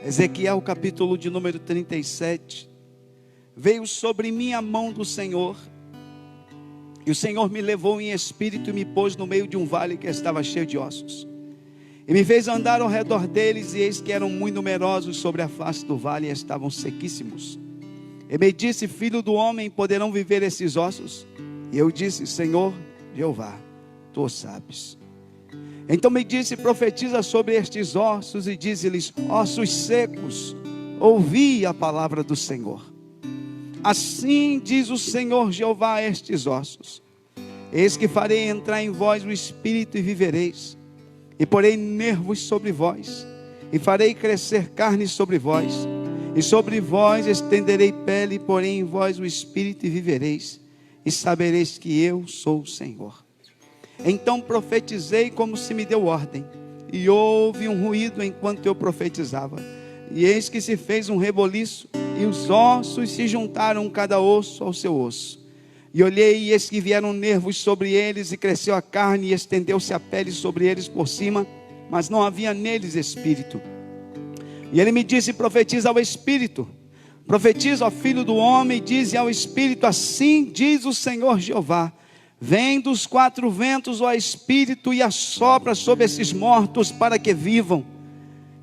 Ezequiel capítulo de número 37. Veio sobre mim a mão do Senhor, e o Senhor me levou em espírito e me pôs no meio de um vale que estava cheio de ossos. E me fez andar ao redor deles, e eis que eram muito numerosos sobre a face do vale, e estavam sequíssimos. E me disse: filho do homem, poderão viver esses ossos? E eu disse: Senhor Jeová, tu o sabes. Então me disse: profetiza sobre estes ossos, e dize-lhes: ossos secos, ouvi a palavra do Senhor. Assim diz o Senhor Jeová a estes ossos: eis que farei entrar em vós o espírito e vivereis, e porei nervos sobre vós, e farei crescer carne sobre vós, e sobre vós estenderei pele, e porei em vós o espírito e vivereis, e sabereis que eu sou o Senhor. Então profetizei como se me deu ordem, e houve um ruído enquanto eu profetizava, e eis que se fez um reboliço, e os ossos se juntaram cada osso ao seu osso. E olhei, e eis que vieram nervos sobre eles, e cresceu a carne, e estendeu-se a pele sobre eles por cima, mas não havia neles espírito. E ele me disse: profetiza ao espírito, profetiza ao filho do homem, e dize ao espírito: assim diz o Senhor Jeová: vem dos quatro ventos, ó espírito, e assopra sobre esses mortos para que vivam.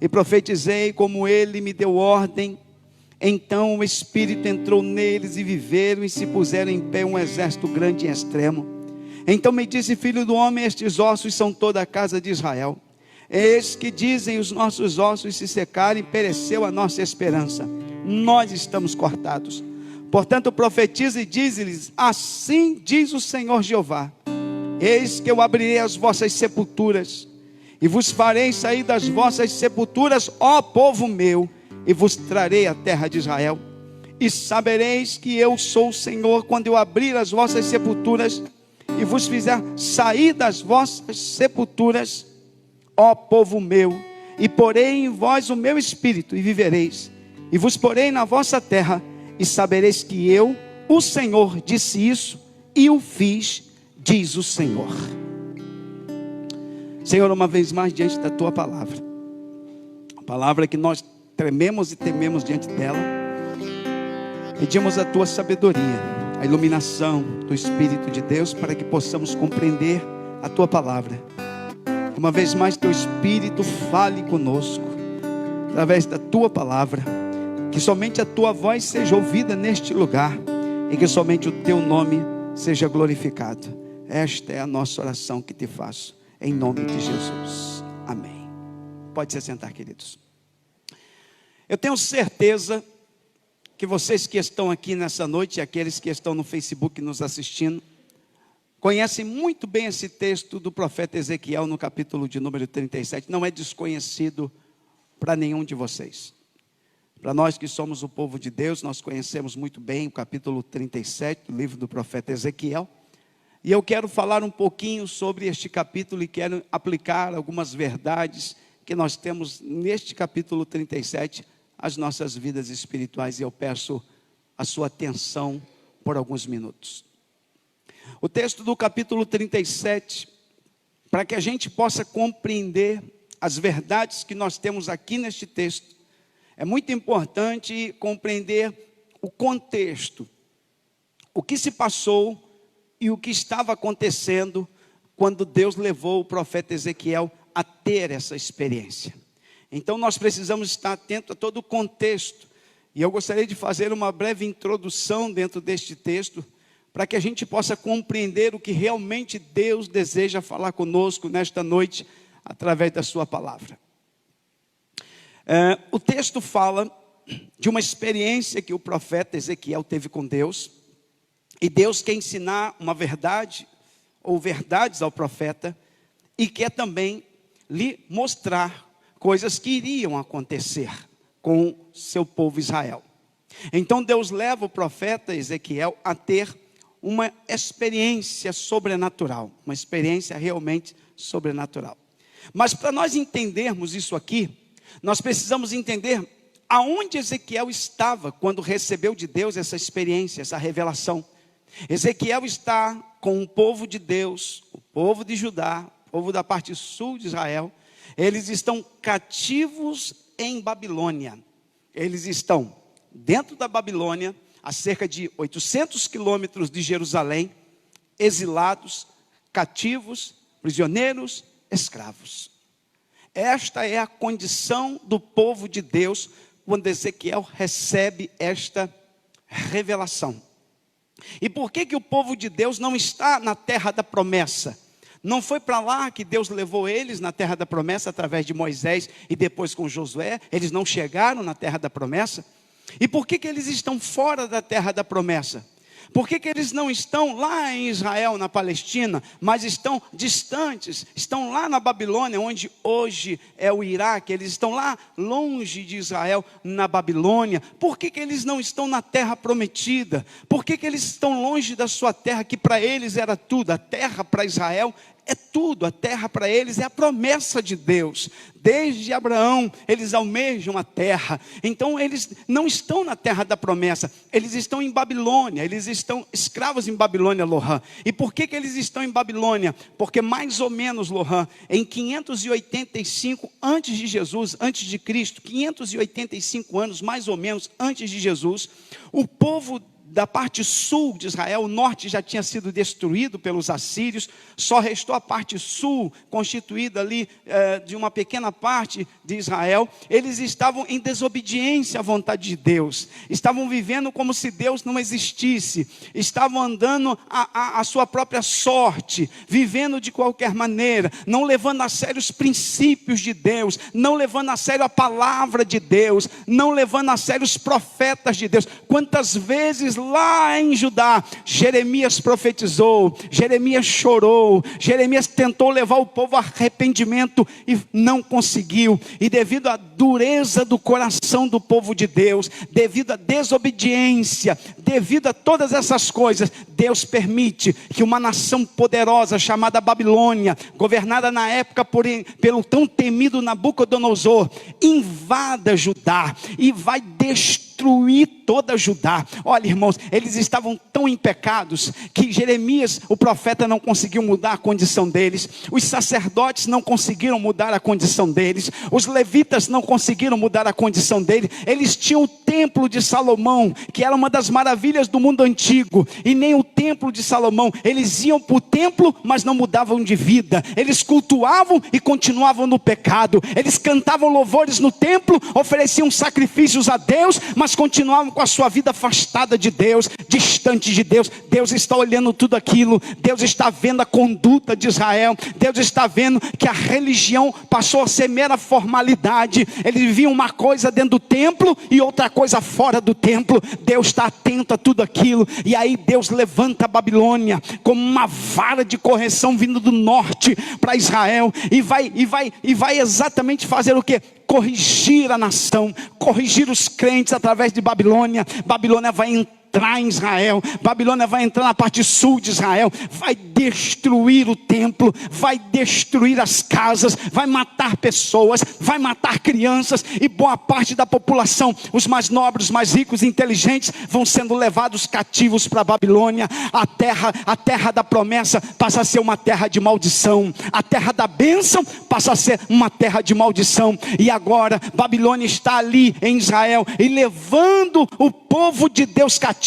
E profetizei como ele me deu ordem. Então o espírito entrou neles, e viveram, e se puseram em pé um exército grande e extremo. Então me disse: filho do homem, estes ossos são toda a casa de Israel. Eis que dizem: os nossos ossos se secaram, e pereceu a nossa esperança, nós estamos cortados. Portanto profetiza e dize-lhes: assim diz o Senhor Jeová: eis que eu abrirei as vossas sepulturas, e vos farei sair das vossas sepulturas, ó povo meu, e vos trarei a terra de Israel. E sabereis que eu sou o Senhor, quando eu abrir as vossas sepulturas, e vos fizer sair das vossas sepulturas, ó povo meu, e porei em vós o meu espírito, e vivereis, e vos porei na vossa terra, e sabereis que eu, o Senhor, disse isso, e o fiz, diz o Senhor. Senhor, uma vez mais diante da tua palavra, a palavra que nós trememos e tememos diante dela, pedimos a tua sabedoria, a iluminação do Espírito de Deus, para que possamos compreender a tua palavra. Uma vez mais, teu Espírito fale conosco, através da tua palavra, que somente a tua voz seja ouvida neste lugar, e que somente o teu nome seja glorificado. Esta é a nossa oração que te faço, em nome de Jesus, amém. Pode se sentar, queridos. Eu tenho certeza que vocês que estão aqui nessa noite, e aqueles que estão no Facebook nos assistindo, conhecem muito bem esse texto do profeta Ezequiel no capítulo de número 37, não é desconhecido para nenhum de vocês. Para nós que somos o povo de Deus, nós conhecemos muito bem o capítulo 37 do livro do profeta Ezequiel, e eu quero falar um pouquinho sobre este capítulo e quero aplicar algumas verdades que nós temos neste capítulo 37 às nossas vidas espirituais, e eu peço a sua atenção por alguns minutos. O texto do capítulo 37, para que a gente possa compreender as verdades que nós temos aqui neste texto, é muito importante compreender o contexto, o que se passou e o que estava acontecendo quando Deus levou o profeta Ezequiel a ter essa experiência. Então nós precisamos estar atentos a todo o contexto, e eu gostaria de fazer uma breve introdução dentro deste texto, para que a gente possa compreender o que realmente Deus deseja falar conosco nesta noite, através da sua palavra. O texto fala de uma experiência que o profeta Ezequiel teve com Deus, e Deus quer ensinar uma verdade, ou verdades ao profeta, e quer também lhe mostrar coisas que iriam acontecer com seu povo Israel. Então Deus leva o profeta Ezequiel a ter uma experiência sobrenatural, uma experiência realmente sobrenatural. Mas para nós entendermos isso aqui, nós precisamos entender aonde Ezequiel estava quando recebeu de Deus essa experiência, essa revelação. Ezequiel está com o povo de Deus, o povo de Judá, o povo da parte sul de Israel. Eles estão cativos em Babilônia. Eles estão dentro da Babilônia, a cerca de 800 quilômetros de Jerusalém, exilados, cativos, prisioneiros, escravos. Esta é a condição do povo de Deus quando Ezequiel recebe esta revelação. E por que o povo de Deus não está na terra da promessa? Não foi para lá que Deus levou eles na terra da promessa através de Moisés e depois com Josué? Eles não chegaram na terra da promessa? E por que eles estão fora da terra da promessa? Por que eles não estão lá em Israel, na Palestina, mas estão distantes, estão lá na Babilônia, onde hoje é o Iraque? Eles estão lá longe de Israel, na Babilônia. Por que eles não estão na terra prometida? Por que eles estão longe da sua terra, que para eles era tudo? A terra para Israel é tudo, a terra para eles é a promessa de Deus. Desde Abraão, eles almejam a terra. Então eles não estão na terra da promessa, eles estão em Babilônia, eles estão escravos em Babilônia, Lohan. E por que eles estão em Babilônia? Porque mais ou menos, Lohan, em 585 antes de Jesus, antes de Cristo, 585 anos mais ou menos antes de Jesus, o povo da parte sul de Israel, o norte já tinha sido destruído pelos assírios, só restou a parte sul, constituída ali de uma pequena parte de Israel. Eles estavam em desobediência à vontade de Deus, estavam vivendo como se Deus não existisse, estavam andando a sua própria sorte, vivendo de qualquer maneira, não levando a sério os princípios de Deus, não levando a sério a palavra de Deus, não levando a sério os profetas de Deus. Quantas vezes lá em Judá, Jeremias profetizou, Jeremias chorou, Jeremias tentou levar o povo a arrependimento e não conseguiu. E devido à dureza do coração do povo de Deus, devido à desobediência, devido a todas essas coisas, Deus permite que uma nação poderosa chamada Babilônia, governada na época pelo tão temido Nabucodonosor, invada Judá e vai destruir toda Judá. Olha, irmãos, eles estavam tão em pecados que Jeremias, o profeta, não conseguiu mudar a condição deles, os sacerdotes não conseguiram mudar a condição deles, os levitas não conseguiram mudar a condição deles. Eles tinham o templo de Salomão, que era uma das maravilhas do mundo antigo, e nem o templo de Salomão, eles iam para o templo, mas não mudavam de vida, eles cultuavam e continuavam no pecado, eles cantavam louvores no templo, ofereciam sacrifícios a Deus, mas continuavam com a sua vida afastada de Deus, distante de Deus. Deus está olhando tudo aquilo, Deus está vendo a conduta de Israel, Deus está vendo que a religião passou a ser mera formalidade. Eles viviam uma coisa dentro do templo e outra coisa fora do templo. Deus está atento a tudo aquilo, e aí Deus levanta a Babilônia como uma vara de correção vindo do norte para Israel, e vai exatamente fazer o quê? Corrigir a nação, corrigir os crentes através de Babilônia. Babilônia vai entrar em Israel, Babilônia vai entrar na parte sul de Israel, vai destruir o templo, vai destruir as casas, vai matar pessoas, vai matar crianças, e boa parte da população, os mais nobres, mais ricos e inteligentes, vão sendo levados cativos para a Babilônia. A terra da promessa passa a ser uma terra de maldição, a terra da bênção passa a ser uma terra de maldição. E agora Babilônia está ali em Israel e levando o povo de Deus cativo.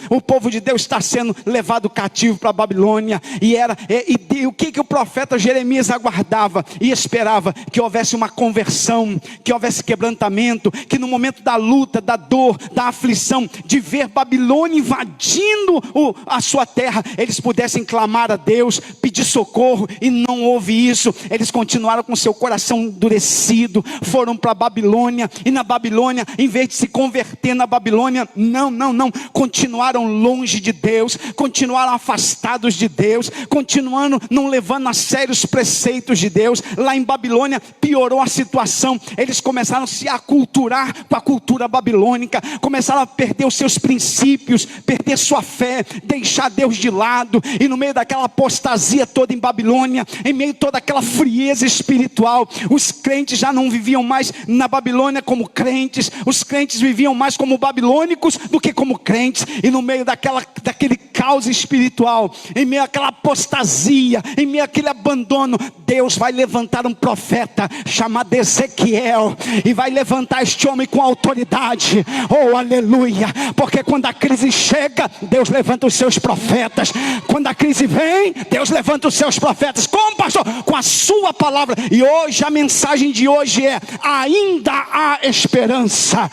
O povo de Deus está sendo levado cativo para a Babilônia. E o que o profeta Jeremias aguardava e esperava? Que houvesse uma conversão, que houvesse quebrantamento, que no momento da luta, da dor, da aflição, de ver Babilônia invadindo a sua terra, eles pudessem clamar a Deus, pedir socorro. E não houve isso. Eles continuaram com seu coração endurecido, foram para a Babilônia, e na Babilônia, em vez de se converter na Babilônia, não, continuaram longe de Deus, continuaram afastados de Deus, continuando não levando a sério os preceitos de Deus. Lá em Babilônia piorou a situação, eles começaram a se aculturar com a cultura babilônica, começaram a perder os seus princípios, perder sua fé, deixar Deus de lado. E no meio daquela apostasia toda em Babilônia, em meio a toda aquela frieza espiritual, os crentes já não viviam mais na Babilônia como crentes, os crentes viviam mais como babilônicos do que como crentes. crentes, e no meio daquele caos espiritual, em meio àquela apostasia, em meio àquele abandono, Deus vai levantar um profeta chamado Ezequiel, e vai levantar este homem com autoridade. Oh, aleluia! Porque quando a crise chega, Deus levanta os seus profetas. Quando a crise vem, Deus levanta os seus profetas. Como, pastor? Com a sua palavra. E hoje, a mensagem de hoje é: ainda há esperança.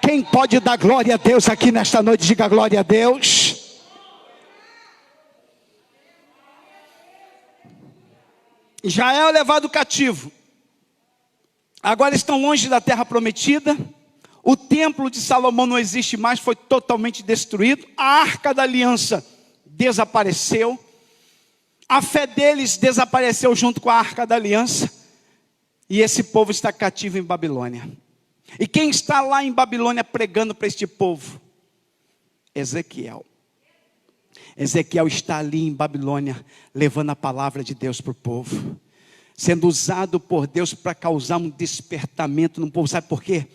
Quem pode dar glória a Deus aqui nesta noite? Diga glória a Deus. Israel é levado cativo. Agora estão longe da terra prometida. O templo de Salomão não existe mais, foi totalmente destruído. A arca da aliança desapareceu. A fé deles desapareceu junto com a arca da aliança. E esse povo está cativo em Babilônia. E quem está lá em Babilônia pregando para este povo? Ezequiel. Ezequiel está ali em Babilônia, levando a palavra de Deus para o povo, sendo usado por Deus para causar um despertamento no povo. Sabe por quê?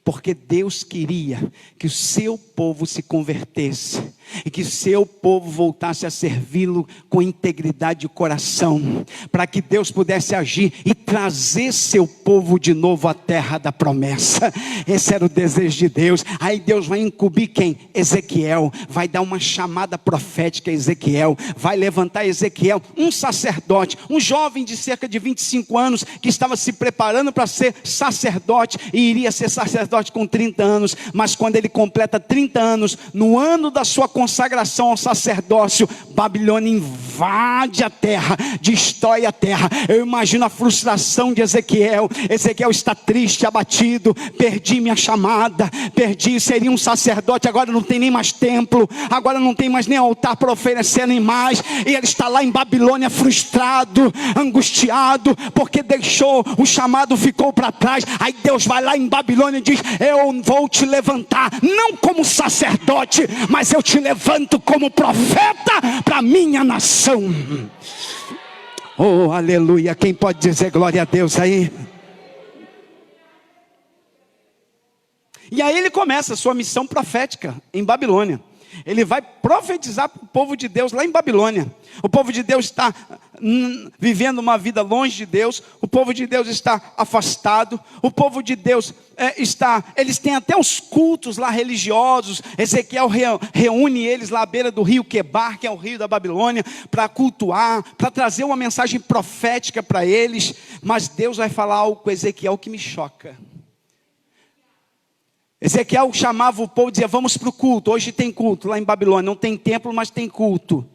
Porque Deus queria que o seu povo se convertesse, e que o seu povo voltasse a servi-lo com integridade de coração, para que Deus pudesse agir e trazer seu povo de novo à terra da promessa. Esse era o desejo de Deus. Aí Deus vai incumbir quem? Ezequiel. Vai dar uma chamada profética a Ezequiel, vai levantar Ezequiel, um sacerdote, um jovem de cerca de 25 anos, que estava se preparando para ser sacerdote, e iria ser sacerdote com 30 anos, mas quando ele completa 30 anos, no ano da sua consagração ao sacerdócio, Babilônia invade a terra, destrói a terra. Eu imagino a frustração de Ezequiel. Ezequiel está triste, abatido. Perdi minha chamada, seria um sacerdote, agora não tem nem mais templo, agora não tem mais nem altar para oferecer nem mais, e ele está lá em Babilônia frustrado, angustiado, porque deixou, o chamado ficou para trás. Aí Deus vai lá em Babilônia e diz: eu vou te levantar, não como sacerdote, mas eu te levanto como profeta para a minha nação. Oh, aleluia! Quem pode dizer glória a Deus aí? E aí ele começa a sua missão profética em Babilônia. Ele vai profetizar para o povo de Deus lá em Babilônia. O povo de Deus está vivendo uma vida longe de Deus. O povo de Deus está afastado. O povo de Deus eles têm até os cultos lá religiosos. Ezequiel reúne eles lá à beira do rio Quebar, que é o rio da Babilônia, para cultuar, para trazer uma mensagem profética para eles. Mas Deus vai falar algo com Ezequiel que me choca. Ezequiel chamava o povo e dizia: vamos para o culto. Hoje tem culto lá em Babilônia, não tem templo, mas tem culto.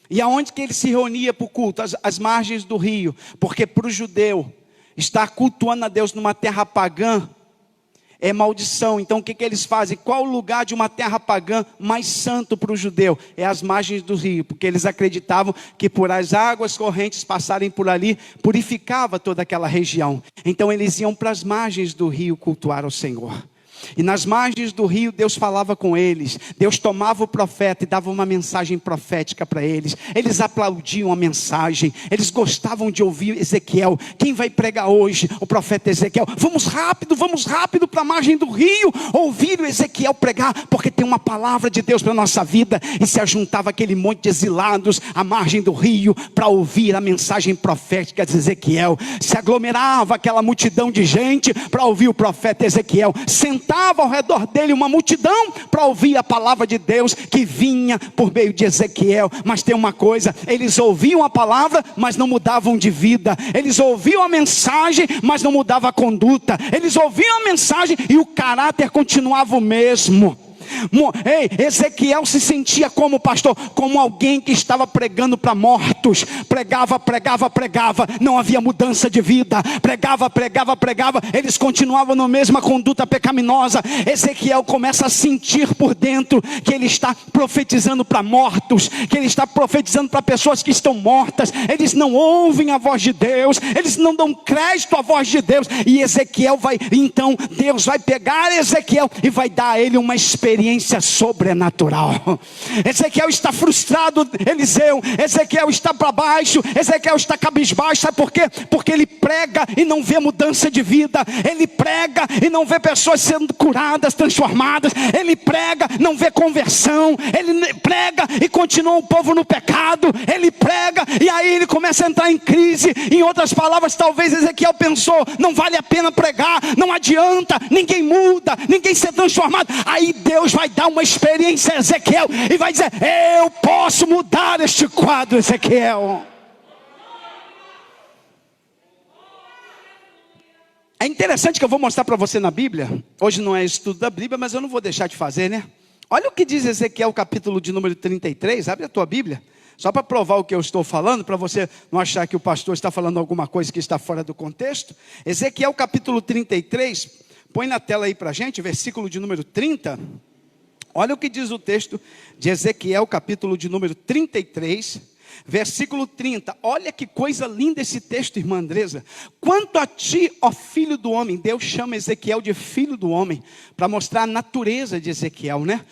E aonde que ele se reunia para o culto? As margens do rio. Porque para o judeu, estar cultuando a Deus numa terra pagã é maldição. Então o que eles fazem? Qual o lugar de uma terra pagã mais santo para o judeu? É as margens do rio, porque eles acreditavam que por as águas correntes passarem por ali, purificava toda aquela região. Então eles iam para as margens do rio cultuar ao Senhor. E nas margens do rio Deus falava com eles. Deus tomava o profeta e dava uma mensagem profética para eles. Eles aplaudiam a mensagem. Eles gostavam de ouvir Ezequiel. Quem vai pregar hoje? O profeta Ezequiel. Vamos rápido para a margem do rio ouvir o Ezequiel pregar, porque tem uma palavra de Deus para a nossa vida. E se ajuntava aquele monte de exilados à margem do rio para ouvir a mensagem profética de Ezequiel. Se aglomerava aquela multidão de gente para ouvir o profeta Ezequiel. Sentava ao redor dele uma multidão para ouvir a palavra de Deus que vinha por meio de Ezequiel. Mas tem uma coisa: eles ouviam a palavra, mas não mudavam de vida. Eles ouviam a mensagem, mas não mudava a conduta. Eles ouviam a mensagem e o caráter continuava o mesmo. Ezequiel se sentia como pastor, como alguém que estava pregando para mortos. Pregava, não havia mudança de vida. Pregava, eles continuavam na mesma conduta pecaminosa. Ezequiel começa a sentir por dentro que ele está profetizando para mortos, que ele está profetizando para pessoas que estão mortas. Eles não ouvem a voz de Deus, eles não dão crédito à voz de Deus. E Deus vai pegar Ezequiel e vai dar a ele uma experiência experiência sobrenatural. Ezequiel está frustrado, Eliseu. Ezequiel está para baixo, Ezequiel está cabisbaixo. Sabe por quê? Porque ele prega e não vê mudança de vida. Ele prega e não vê pessoas sendo curadas, transformadas. Ele prega, não vê conversão. Ele prega e continua o povo no pecado. Ele prega e aí ele começa a entrar em crise. Em outras palavras, talvez Ezequiel pensou: não vale a pena pregar, não adianta, ninguém muda, ninguém ser transformado. Aí Deus vai dar uma experiência a Ezequiel e vai dizer: eu posso mudar este quadro, Ezequiel. É interessante que eu vou mostrar para você na Bíblia. Hoje não é estudo da Bíblia, mas eu não vou deixar de fazer, né? Olha o que diz Ezequiel, capítulo de número 33. Abre a tua Bíblia, só para provar o que eu estou falando, para você não achar que o pastor está falando alguma coisa que está fora do contexto. Ezequiel capítulo 33, põe na tela aí para a gente, versículo de número 30. Olha o que diz o texto de Ezequiel, capítulo de número 33, versículo 30. Olha que coisa linda esse texto, irmã Andresa. Quanto a ti, ó filho do homem, Deus chama Ezequiel de filho do homem, para mostrar a natureza de Ezequiel, né?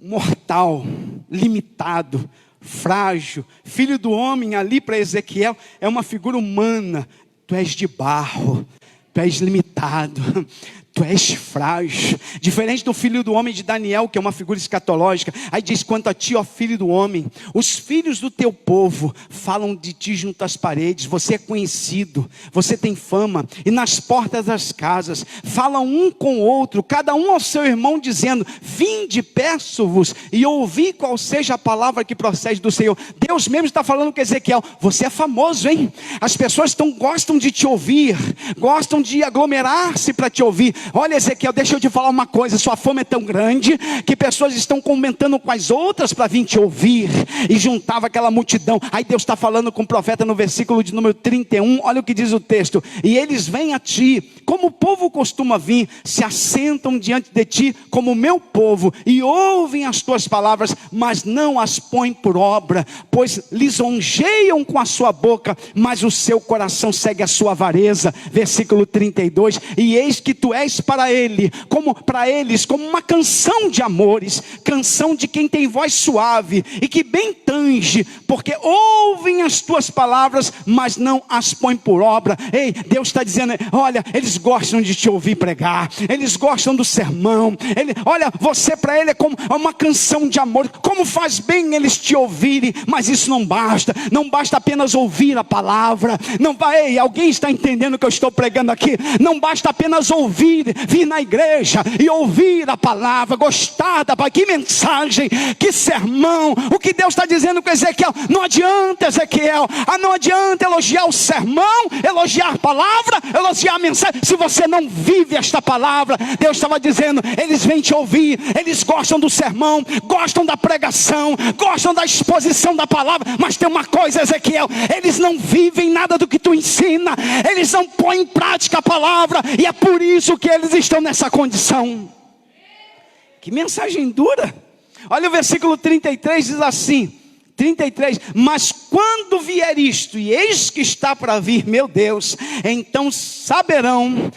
Mortal, limitado, frágil. Filho do homem ali para Ezequiel é uma figura humana. Tu és de barro, tu és limitado, tu és frágil. Diferente do filho do homem de Daniel, que é uma figura escatológica. Aí diz: quanto a ti, ó filho do homem, os filhos do teu povo falam de ti junto às paredes. Você é conhecido, você tem fama. E nas portas das casas falam um com o outro, cada um ao seu irmão, dizendo: vinde, peço-vos, e ouvi qual seja a palavra que procede do Senhor. Deus mesmo está falando com Ezequiel: você é famoso, hein? As pessoas gostam de te ouvir, gostam de aglomerar-se para te ouvir. Olha, Ezequiel, deixa eu te falar uma coisa: sua fama é tão grande que pessoas estão comentando com as outras para vir te ouvir. E juntava aquela multidão. Aí Deus está falando com o profeta no versículo de número 31. Olha o que diz o texto: e eles vêm a ti, como o povo costuma vir, se assentam diante de ti como o meu povo, e ouvem as tuas palavras, mas não as põem por obra, pois lisonjeiam com a sua boca, mas o seu coração segue a sua avareza. Versículo 32: e eis que tu és para eles como uma canção de amores, canção de quem tem voz suave e que bem tange, porque ouvem as tuas palavras, mas não as põem por obra. Ei, Deus está dizendo: olha, eles gostam de te ouvir pregar, eles gostam do sermão. Olha, você para ele é como uma canção de amor. Como faz bem eles te ouvirem, mas isso não basta. Não basta apenas ouvir a palavra. Não vai, ei, alguém está entendendo o que eu estou pregando aqui? Não basta apenas ouvir, vir na igreja e ouvir a palavra, gostar da palavra. Que mensagem, que sermão. O que Deus está dizendo com Ezequiel: não adianta, Ezequiel, não adianta elogiar o sermão, elogiar a palavra, elogiar a mensagem, se você não vive esta palavra. Deus estava dizendo: eles vêm te ouvir, eles gostam do sermão, gostam da pregação, gostam da exposição da palavra, mas tem uma coisa, Ezequiel: eles não vivem nada do que tu ensina, eles não põem em prática a palavra, e é por isso que eles estão nessa condição. Que mensagem dura. Olha o versículo 33, diz assim: 33, mas quando vier isto, e eis que está para vir, meu Deus, então saberão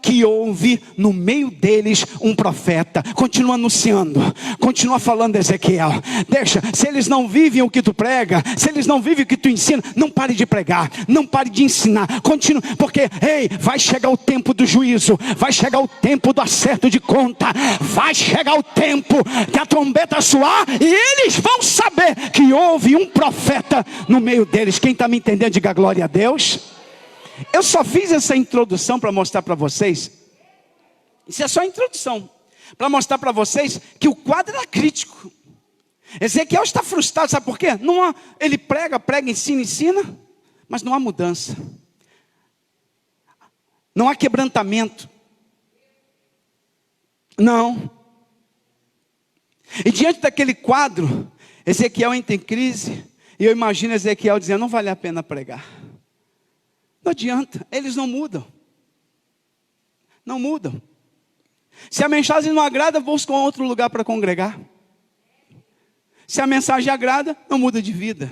que houve no meio deles um profeta. Continua anunciando, continua falando, Ezequiel. Deixa, se eles não vivem o que tu prega, se eles não vivem o que tu ensina, não pare de pregar, não pare de ensinar, continua, porque, ei, vai chegar o tempo do juízo, vai chegar o tempo do acerto de conta, vai chegar o tempo que a trombeta soar, e eles vão saber que houve um profeta no meio deles. Quem está me entendendo, diga glória a Deus. Eu só fiz essa introdução para mostrar para vocês, isso é só a introdução, para mostrar para vocês que o quadro era crítico. Ezequiel está frustrado, sabe por quê? Ele prega, ensina, mas não há mudança, não há quebrantamento, não. E diante daquele quadro, Ezequiel entra em crise, e eu imagino Ezequiel dizendo: não vale a pena pregar, não adianta, eles não mudam. Se a mensagem não agrada, busca outro lugar para congregar. Se a mensagem agrada, não muda de vida.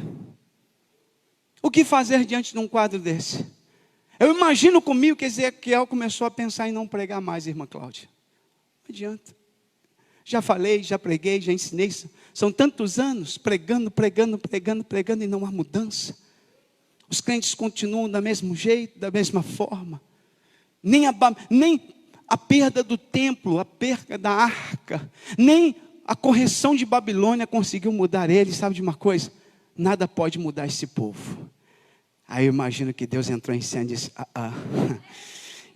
O que fazer diante de um quadro desse? Eu imagino comigo que Ezequiel começou a pensar em não pregar mais, irmã Cláudia. Não adianta. Já falei, já preguei, já ensinei. São tantos anos pregando e não há mudança. Os crentes continuam do mesmo jeito, da mesma forma. Nem a perda do templo, a perda da arca, nem a correção de Babilônia conseguiu mudar eles. Sabe de uma coisa? Nada pode mudar esse povo. Aí eu imagino que Deus entrou em cena e disse: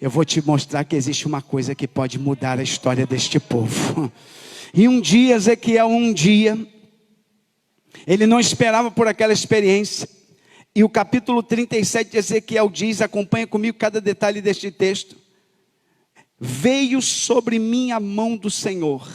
eu vou te mostrar que existe uma coisa que pode mudar a história deste povo. E um dia, Ezequiel, ele não esperava por aquela experiência. E o capítulo 37 de Ezequiel diz, acompanha comigo cada detalhe deste texto: veio sobre mim a mão do Senhor.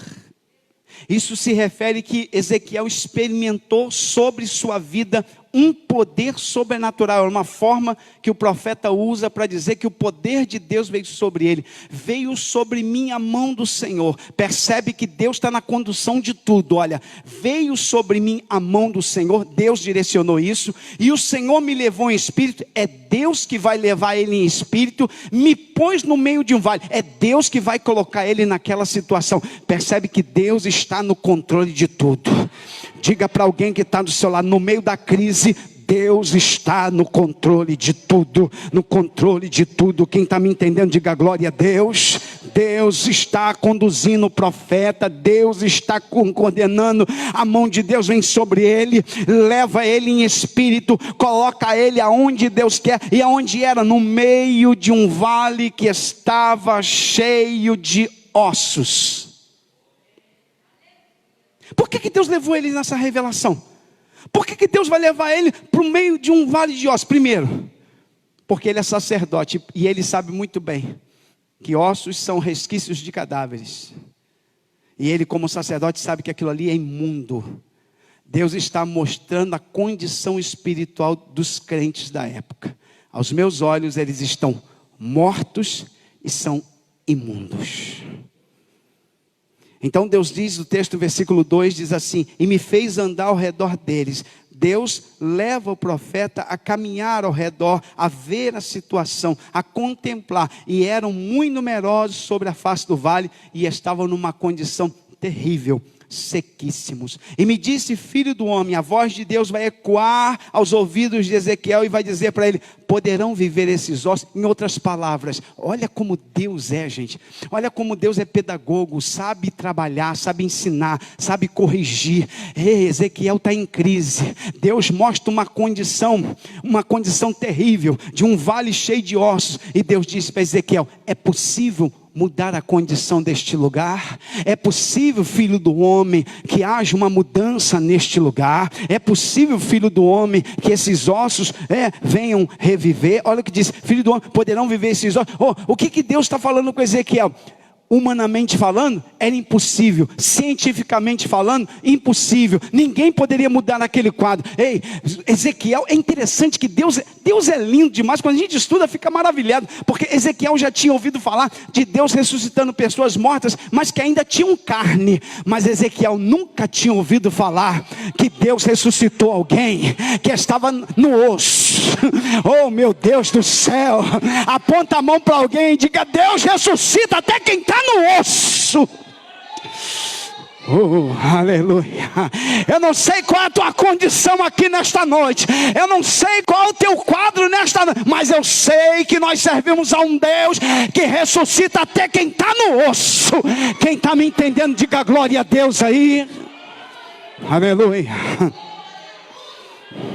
Isso se refere que Ezequiel experimentou sobre sua vida um poder sobrenatural. É uma forma que o profeta usa para dizer que o poder de Deus veio sobre ele. Veio sobre mim a mão do Senhor. Percebe que Deus está na condução de tudo. Olha, veio sobre mim a mão do Senhor. Deus direcionou isso. E o Senhor me levou em espírito. É Deus que vai levar ele em espírito. Me pôs no meio de um vale. É Deus que vai colocar ele naquela situação. Percebe que Deus está no controle de tudo. Diga para alguém que está do seu lado: no meio da crise, Deus está no controle de tudo. No controle de tudo. Quem está me entendendo, diga glória a Deus. Deus está conduzindo o profeta. Deus está coordenando. A mão de Deus vem sobre ele, leva ele em espírito, coloca ele aonde Deus quer. E aonde era? No meio de um vale que estava cheio de ossos. Por que Deus levou ele nessa revelação? Por que Deus vai levar ele para o meio de um vale de ossos? Primeiro, porque ele é sacerdote e ele sabe muito bem que ossos são resquícios de cadáveres. E ele, como sacerdote, sabe que aquilo ali é imundo. Deus está mostrando a condição espiritual dos crentes da época. Aos meus olhos, eles estão mortos e são imundos. Então Deus diz, o texto, versículo 2, diz assim: e me fez andar ao redor deles. Deus leva o profeta a caminhar ao redor, a ver a situação, a contemplar. E eram muito numerosos sobre a face do vale e estavam numa condição terrível, sequíssimos. E me disse: filho do homem, a voz de Deus vai ecoar aos ouvidos de Ezequiel e vai dizer para ele: poderão viver esses ossos? Em outras palavras, olha como Deus é, gente. Olha como Deus é pedagogo, sabe trabalhar, sabe ensinar, sabe corrigir. Ei, Ezequiel está em crise. Deus mostra uma condição terrível, de um vale cheio de ossos. E Deus disse para Ezequiel: é possível mudar a condição deste lugar? É possível, filho do homem, que haja uma mudança neste lugar? É possível, filho do homem, que esses ossos venham reviver? Olha o que diz: filho do homem, poderão viver esses ossos? O que Deus está falando com Ezequiel? Humanamente falando, era impossível. Cientificamente falando, impossível. Ninguém poderia mudar naquele quadro. Ei, Ezequiel, é interessante que Deus é lindo demais. Quando a gente estuda, fica maravilhado, porque Ezequiel já tinha ouvido falar de Deus ressuscitando pessoas mortas, mas que ainda tinham carne. Mas Ezequiel nunca tinha ouvido falar que Deus ressuscitou alguém que estava no osso. Oh, meu Deus do céu! Aponta a mão para alguém e diga: Deus ressuscita até quem está no osso. Aleluia. Eu não sei qual é a tua condição aqui nesta noite. Eu não sei qual é o teu quadro nesta noite. Mas eu sei que nós servimos a um Deus que ressuscita até quem está no osso. Quem está me entendendo, diga glória a Deus aí. Aleluia.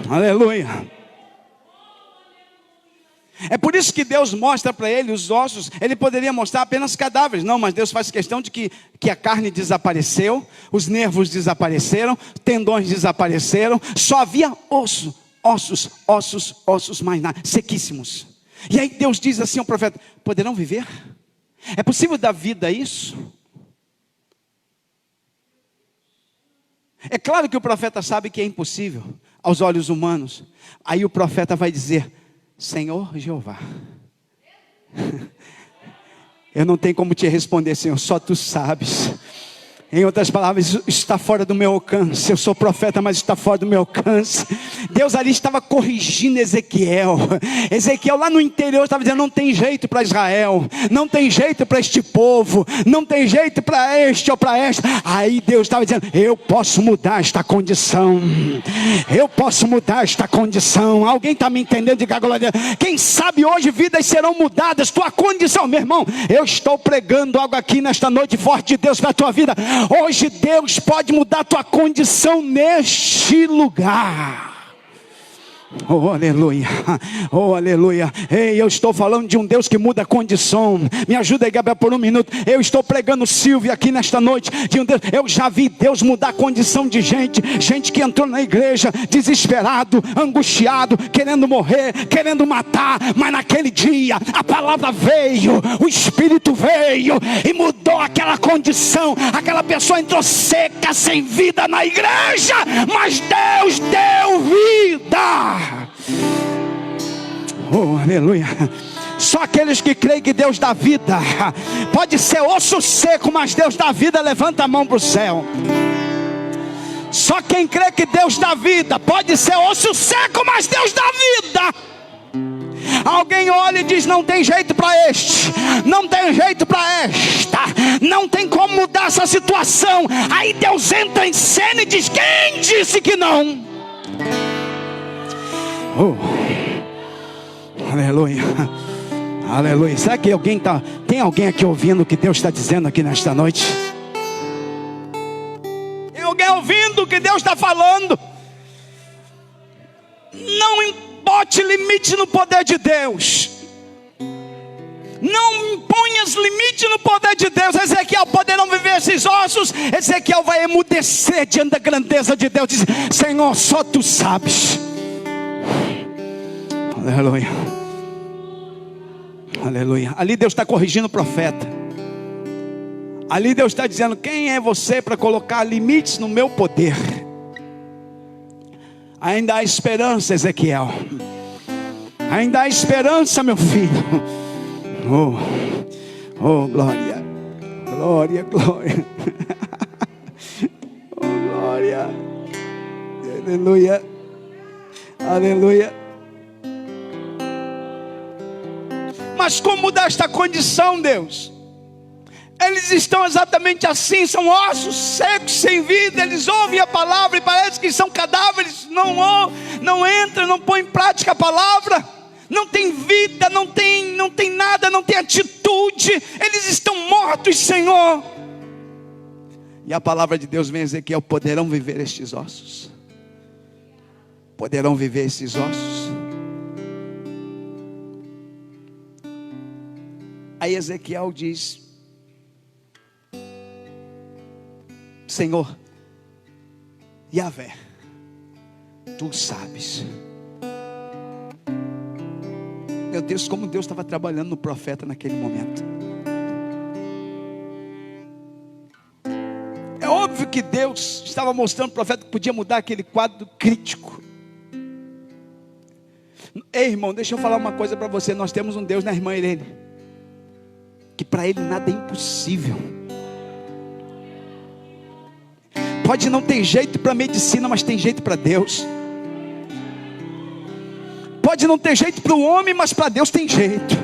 Aleluia. É por isso que Deus mostra para ele os ossos. Ele poderia mostrar apenas cadáveres. Não, mas Deus faz questão de que a carne desapareceu, os nervos desapareceram, tendões desapareceram. Só havia ossos, mais nada, sequíssimos. E aí Deus diz assim ao profeta: poderão viver? É possível dar vida a isso? É claro que o profeta sabe que é impossível aos olhos humanos. Aí o profeta vai dizer: Senhor Jeová, eu não tenho como te responder, Senhor, só tu sabes. Em outras palavras, isso está fora do meu alcance. Eu sou profeta, mas está fora do meu alcance. Deus ali estava corrigindo Ezequiel. Ezequiel lá no interior estava dizendo: não tem jeito para Israel, não tem jeito para este povo, não tem jeito para este ou para esta. Aí Deus estava dizendo: eu posso mudar esta condição, eu posso mudar esta condição. Alguém está me entendendo? Diga glória a Deus. Quem sabe hoje vidas serão mudadas, tua condição. Meu irmão, eu estou pregando algo aqui nesta noite forte de Deus para a tua vida. Hoje Deus pode mudar a tua condição neste lugar. Oh aleluia, oh aleluia. Ei, eu estou falando de um Deus que muda a condição. Me ajuda aí, Gabriel, por um minuto. Eu estou pregando Silvia aqui nesta noite de um Deus. Eu já vi Deus mudar a condição de gente que entrou na igreja desesperado, angustiado, querendo morrer, querendo matar. Mas naquele dia a palavra veio, o Espírito veio e mudou aquela condição. Aquela pessoa entrou seca, sem vida na igreja, mas Deus deu vida. Oh, aleluia. Só aqueles que creem que Deus dá vida. Pode ser osso seco, mas Deus dá vida. Levanta a mão para o céu. Só quem crê que Deus dá vida. Pode ser osso seco, mas Deus dá vida. Alguém olha e diz: não tem jeito para este, não tem jeito para esta, não tem como mudar essa situação. Aí Deus entra em cena e diz: quem disse que não? Oh, aleluia, aleluia. Será que tem alguém aqui ouvindo o que Deus está dizendo aqui nesta noite? Tem alguém ouvindo o que Deus está falando? Não bote limite no poder de Deus. Não imponhas limite no poder de Deus. Ezequiel, poderão viver esses ossos? Ezequiel vai emudecer diante da grandeza de Deus. Diz: Senhor, só tu sabes. Aleluia, aleluia. Ali Deus está corrigindo o profeta. Ali Deus está dizendo: quem é você para colocar limites no meu poder? Ainda há esperança, Ezequiel. Ainda há esperança, meu filho. Oh, glória, glória, glória. Oh, glória. Aleluia, aleluia. Mas como mudar esta condição, Deus? Eles estão exatamente assim, são ossos secos, sem vida. Eles ouvem a palavra e parece que são cadáveres. Não entram, não põem em prática a palavra. Não tem vida, não tem nada, não tem atitude. Eles estão mortos, Senhor. E a palavra de Deus vem a Ezequiel: poderão viver estes ossos? Poderão viver esses ossos? Aí Ezequiel diz: Senhor, Yahvé, tu sabes. Meu Deus, como Deus estava trabalhando no profeta naquele momento. É óbvio que Deus estava mostrando ao profeta que podia mudar aquele quadro crítico. Ei, irmão, deixa eu falar uma coisa para você. Nós temos um Deus na irmã Irene, que para Ele nada é impossível. Pode não ter jeito para medicina, mas tem jeito para Deus. Pode não ter jeito para o homem, mas para Deus tem jeito.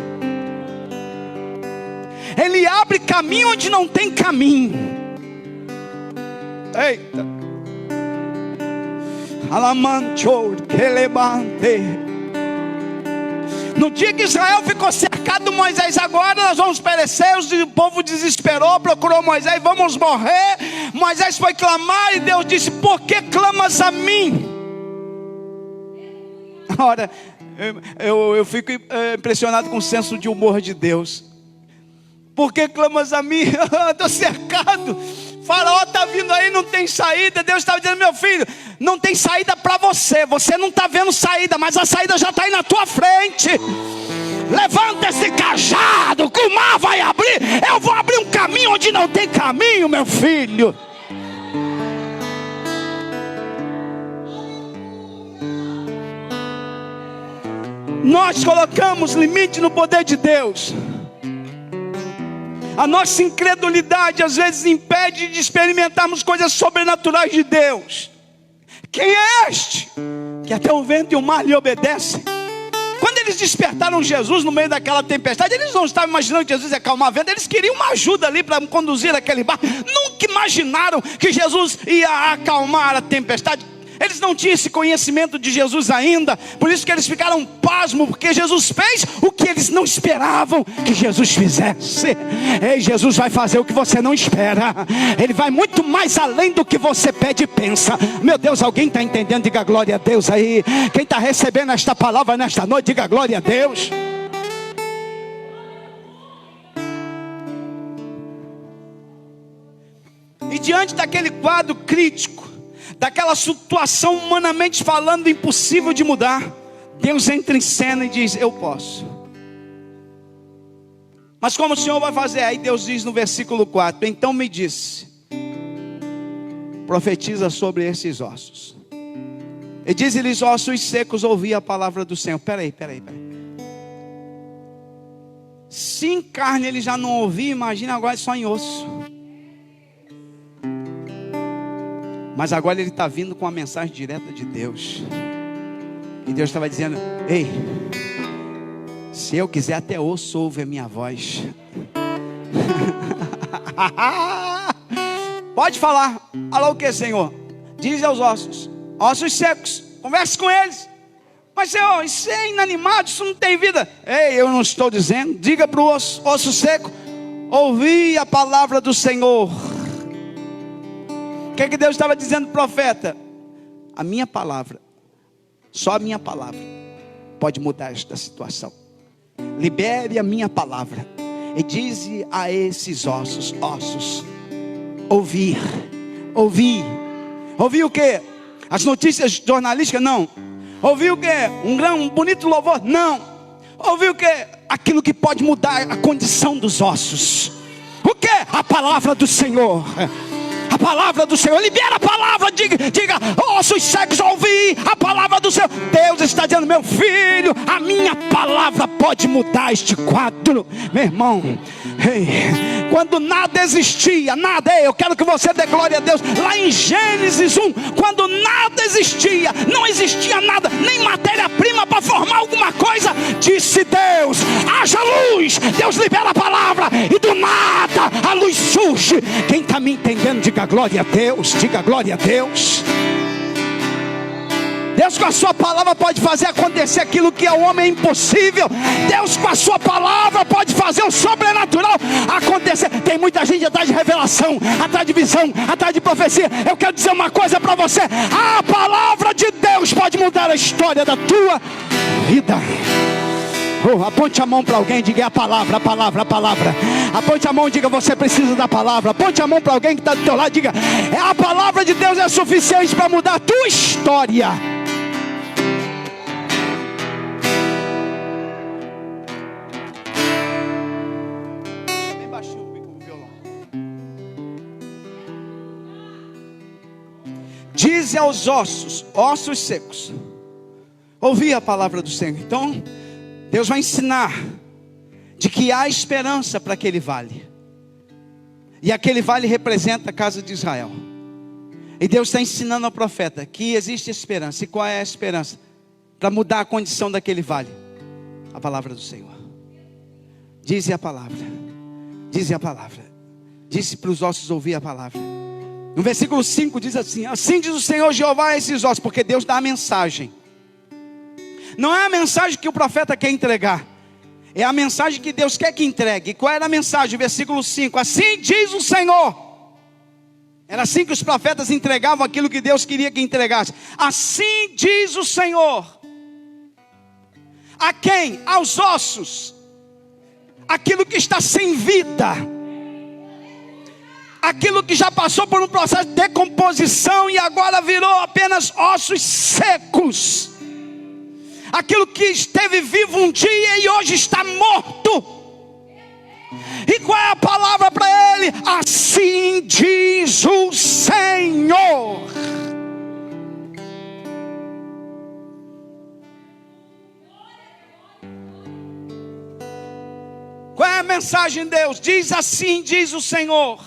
Ele abre caminho onde não tem caminho. Eita. Alamanchor, que levante. No dia que Israel ficou cercado, Moisés: agora nós vamos perecer. O povo desesperou, procurou Moisés: vamos morrer. Moisés foi clamar e Deus disse: por que clamas a mim? Ora, eu fico impressionado com o senso de humor de Deus. Por que clamas a mim? Estou cercado. Faraó está vindo aí, não tem saída. Deus estava dizendo: meu filho, não tem saída para você. Você não está vendo saída, mas a saída já está aí na tua frente. Levanta esse cajado, que o mar vai abrir. Eu vou abrir um caminho onde não tem caminho, meu filho. Nós colocamos limite no poder de Deus. A nossa incredulidade às vezes impede de experimentarmos coisas sobrenaturais de Deus. Quem é este que até o vento e o mar lhe obedecem. Quando eles despertaram Jesus no meio daquela tempestade, eles não estavam imaginando que Jesus ia acalmar o vento, eles queriam uma ajuda ali para conduzir aquele barco. Nunca imaginaram que Jesus ia acalmar a tempestade. Eles não tinham esse conhecimento de Jesus ainda, por isso que eles ficaram pasmos, porque Jesus fez o que eles não esperavam que Jesus fizesse. Ei, Jesus vai fazer o que você não espera. Ele vai muito mais além do que você pede e pensa. Meu Deus, alguém está entendendo? Diga glória a Deus aí. Quem está recebendo esta palavra nesta noite, diga glória a Deus. E diante daquele quadro crítico, daquela situação humanamente falando impossível de mudar, Deus entra em cena e diz: eu posso. Mas como o Senhor vai fazer? Aí Deus diz no versículo 4: então me disse, profetiza sobre esses ossos. E diz-lhes: ossos secos, ouvi a palavra do Senhor. Peraí. Se em carne ele já não ouvia, imagina agora só em osso. Mas agora ele está vindo com a mensagem direta de Deus. E Deus estava dizendo: ei, se eu quiser até osso ouve a minha voz. Pode falar. Alô, o que, Senhor? Diz aos ossos: ossos secos, converse com eles. Mas Senhor, isso é inanimado, isso não tem vida. Ei, eu não estou dizendo. Diga para o osso seco: ouvi a palavra do Senhor. O que é que Deus estava dizendo para o profeta? A minha palavra, só a minha palavra pode mudar esta situação. Libere a minha palavra e dize a esses ossos: ouvir o que? As notícias jornalísticas? Não. Ouvir o que? Um bonito louvor? Não. Ouvir o que? Aquilo que pode mudar a condição dos ossos. O que? A palavra do Senhor. A palavra do Senhor. Libera a palavra. Diga, ossos secos, ouvi a palavra do Senhor. Deus está dizendo: meu filho, a minha palavra pode mudar este quadro. Meu irmão, ei, quando nada existia, nada, eu quero que você dê glória a Deus. Lá em Gênesis 1, quando nada existia, não existia nada, nem matéria-prima para formar alguma coisa, disse Deus: haja luz. Deus libera a palavra e do nada a luz surge. Quem está me entendendo, diga glória a Deus. Diga glória a Deus. Deus com a sua palavra pode fazer acontecer aquilo que ao homem é impossível. Deus com a sua palavra pode fazer o sobrenatural acontecer. Tem muita gente atrás de revelação, atrás de visão, atrás de profecia. Eu quero dizer uma coisa para você: a palavra de Deus pode mudar a história da tua vida. Aponte a mão para alguém e diga: a palavra. Aponte a mão e diga: você precisa da palavra. Aponte a mão para alguém que está do teu lado e diga: a palavra de Deus é suficiente para mudar a tua história. Bem baixinho o violão. Dize aos ossos secos, ouvi a palavra do Senhor. Então Deus vai ensinar de que há esperança para aquele vale. E aquele vale representa a casa de Israel. E Deus está ensinando ao profeta que existe esperança. E qual é a esperança para mudar a condição daquele vale? A palavra do Senhor. Dize a palavra. Disse para os ossos ouvir a palavra. No versículo 5 diz assim: assim diz o Senhor Jeová a esses ossos. Porque Deus dá a mensagem. Não é a mensagem que o profeta quer entregar, é a mensagem que Deus quer que entregue. E qual era a mensagem? Versículo 5: assim diz o Senhor. Era assim que os profetas entregavam aquilo que Deus queria que entregasse. Assim diz o Senhor. A quem? Aos ossos. Aquilo que está sem vida, aquilo que já passou por um processo de decomposição e agora virou apenas ossos secos. Aquilo que esteve vivo um dia e hoje está morto. E qual é a palavra para ele? Assim diz o Senhor. Qual é a mensagem de Deus? Diz: assim diz o Senhor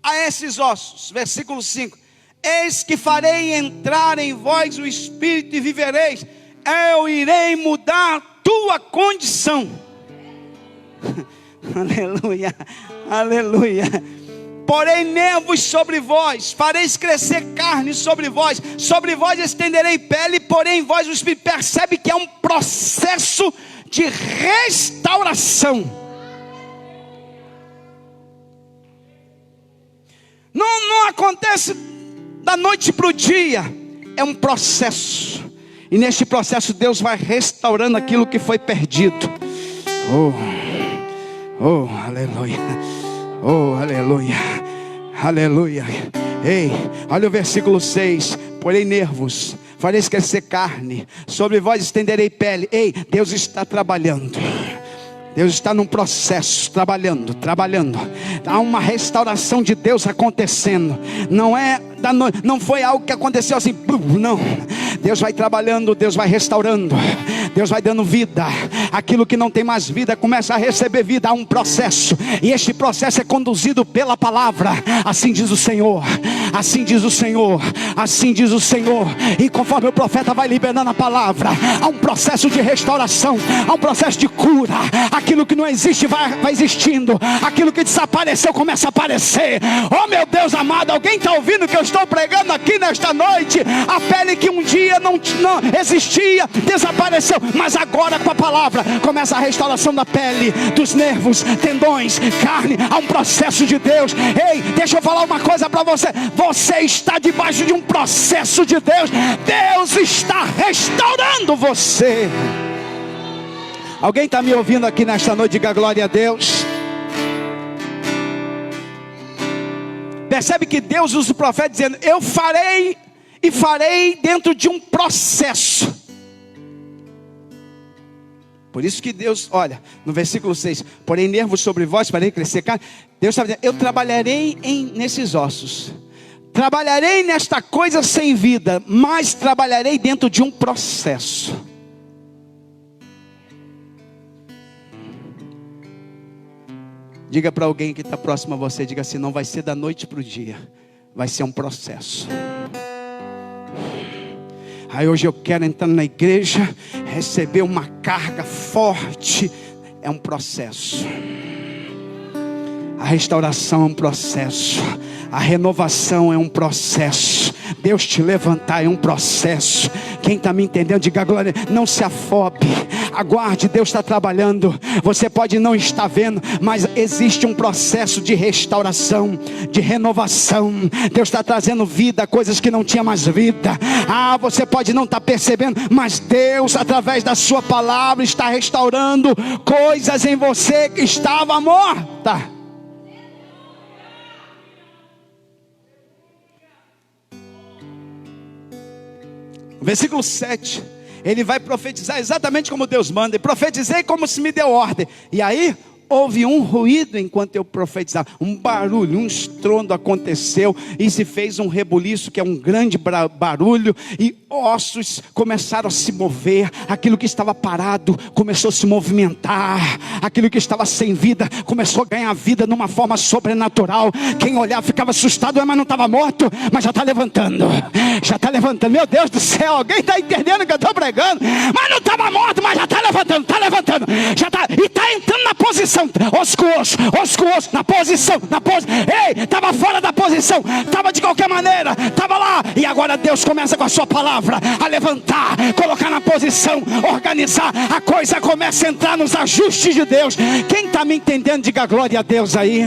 a esses ossos. Versículo 5: eis que farei entrar em vós o Espírito e vivereis. Eu irei mudar a tua condição. Aleluia, aleluia. Porém nervos sobre vós, fareis crescer carne sobre vós estenderei pele, porém vós o Espírito. Percebe que é um processo de restauração. Não acontece da noite para o dia, é um processo. E neste processo Deus vai restaurando aquilo que foi perdido. Oh, aleluia. Oh, aleluia. Aleluia. Ei, olha o versículo 6. Porém nervos, fareis crescer carne, sobre vós estenderei pele. Ei, Deus está trabalhando. Deus está num processo, trabalhando. Há uma restauração de Deus acontecendo. Não foi algo que aconteceu assim, não. Deus vai trabalhando, Deus vai restaurando, Deus vai dando vida. Aquilo que não tem mais vida começa a receber vida. Há um processo, e este processo é conduzido pela palavra. Assim diz o Senhor, assim diz o Senhor, assim diz o Senhor. E conforme o profeta vai liberando a palavra, há um processo de restauração, há um processo de cura. Aquilo que não existe vai existindo, aquilo que desapareceu começa a aparecer. Oh meu Deus amado, alguém está ouvindo o que eu estou pregando aqui nesta noite? A pele que um dia não existia, desapareceu, mas agora com a palavra começa a restauração da pele, dos nervos, tendões, carne. Há um processo de Deus. Ei, deixa eu falar uma coisa para você. Você está debaixo de um processo de Deus. Deus está restaurando você. Alguém está me ouvindo aqui nesta noite? Diga glória a Deus. Percebe que Deus usa o profeta dizendo: eu farei, e farei dentro de um processo. Por isso que Deus, olha, no versículo 6, porém nervos sobre vós, farei crescer carne. Deus está dizendo: eu trabalharei nesses ossos, trabalharei nesta coisa sem vida, mas trabalharei dentro de um processo. Diga para alguém que está próximo a você, diga assim: não vai ser da noite para o dia, vai ser um processo. Aí hoje eu quero entrar na igreja, receber uma carga forte. É um processo. A restauração é um processo, a renovação é um processo, Deus te levantar é um processo. Quem está me entendendo, diga glória. Não se afobe, aguarde, Deus está trabalhando. Você pode não estar vendo, mas existe um processo de restauração, de renovação. Deus está trazendo vida a coisas que não tinha mais vida. Você pode não estar percebendo, mas Deus, através da sua palavra, está restaurando coisas em você que estava morta. Versículo 7, ele vai profetizar exatamente como Deus manda. E profetizei como se me deu ordem. E aí houve um ruído enquanto eu profetizava, um barulho, um estrondo aconteceu, e se fez um rebuliço, que é um grande barulho, e ossos começaram a se mover. Aquilo que estava parado começou a se movimentar, aquilo que estava sem vida começou a ganhar vida numa forma sobrenatural. Quem olhava ficava assustado, mas não estava morto, mas já está levantando, já está levantando. Meu Deus do céu, alguém está entendendo o que eu estou pregando? Mas não estava morto, mas já está levantando, já está, e está entrando na posição, osso com osso, na posição, ei, estava fora da posição, estava de qualquer maneira, estava lá, e agora Deus começa com a sua palavra a levantar, colocar na posição, organizar, a coisa começa a entrar nos ajustes de Deus. Quem está me entendendo, diga glória a Deus aí.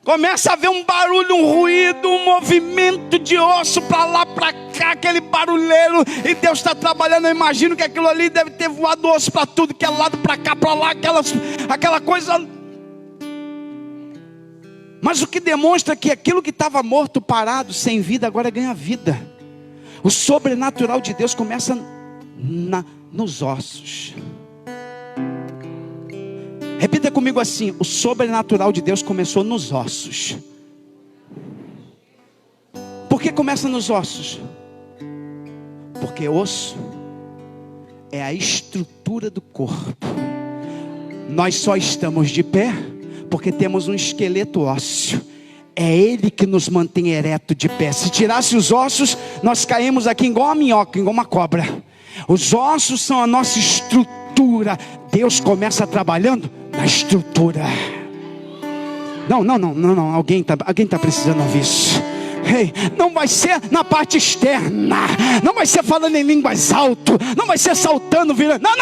Começa a haver um barulho, um ruído, um movimento de osso para lá, para cá, aquele barulheiro, e Deus está trabalhando. Eu imagino que aquilo ali deve ter voado osso para tudo que é lado, para cá, para lá, aquela coisa. Mas o que demonstra que aquilo que estava morto, parado, sem vida, agora ganha vida. O sobrenatural de Deus começa nos ossos. Repita comigo assim: o sobrenatural de Deus começou nos ossos. Por que começa nos ossos? Porque osso é a estrutura do corpo. Nós só estamos de pé Porque temos um esqueleto ósseo. É Ele que nos mantém ereto de pé. Se tirasse os ossos, nós caímos aqui igual uma minhoca, igual uma cobra. Os ossos são a nossa estrutura. Deus começa trabalhando na estrutura. Não. Alguém tá precisando ouvir isso. Hey, não vai ser na parte externa. Não vai ser falando em línguas alto. Não vai ser saltando, virando. Não.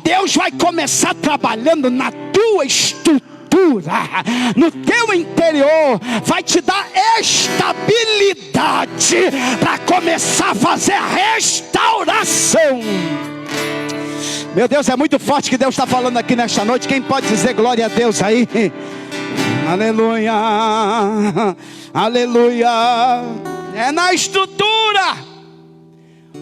Deus vai começar trabalhando na tua estrutura, no teu interior. Vai te dar estabilidade para começar a fazer a restauração. Meu Deus, é muito forte que Deus está falando aqui nesta noite. Quem pode dizer glória a Deus aí? Aleluia, aleluia. É na estrutura.